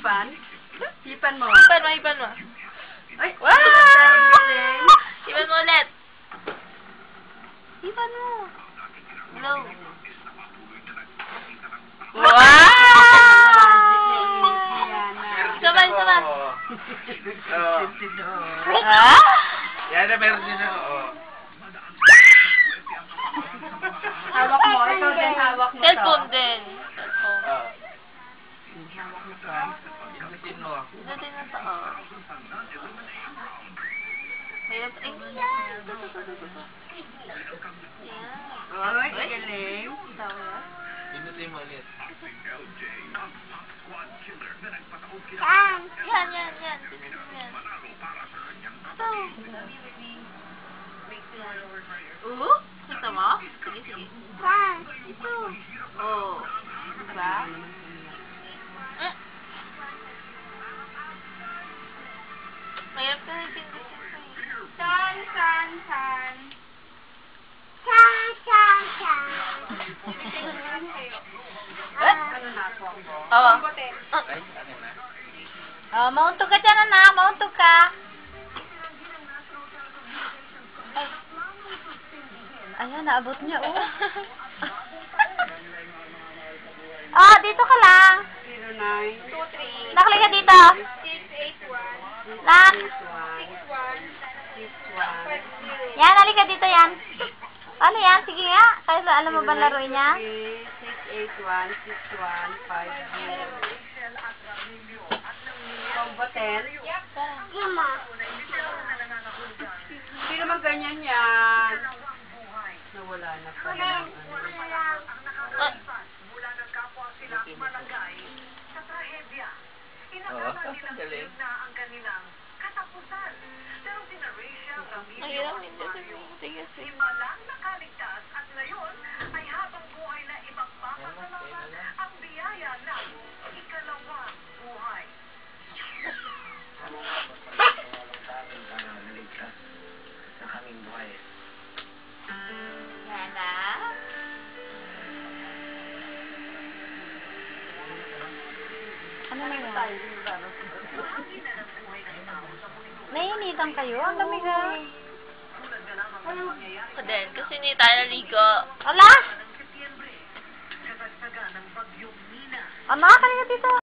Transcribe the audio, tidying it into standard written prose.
Hipan? Hipan mo. Hipan mo, hipan mo. Ay! Wow! Hipan mo ulit. Hipan mo. Hello. Wow! Saban, saban. Ha? Yan na, meron din ako. Hawak mo. Ikaw din hawak mo. Cellphone din. Cellphone. Hawak mo to. Pindutin mo. Ito din na to. Ayun. Ay, yan. Yan. Ay, galing. Pindutin mo ulit. Yan, yan, yan. Yan. Ito. Kita mo? Sige, sige. Ito. Oh. Diba? Mayroon ka na pindutin ko eh. San, san, san. Ano na ako? Oo. Ay, ano na? Oh, mauntog ka dyan, anak. Mauntog ka. Ay. Ayan, naabot niya, oh. Oh, dito ka lang. 09 Nakali ka dito. 681 Nak. 61 Yan, halika dito yan. Ano yan? Sige nga. Kaya alam mo ba laruin niya? 681 6150. Combo 10. Hindi naman ganyan yan. Nawala na pala. Galing. Mahirap hindi. Sige, sige. Yan na. Ano na yan? Nainitan kayo? Ang lamig ah. Ako din, kasi hindi tayo naligo. Ala! Ama, kanina dito.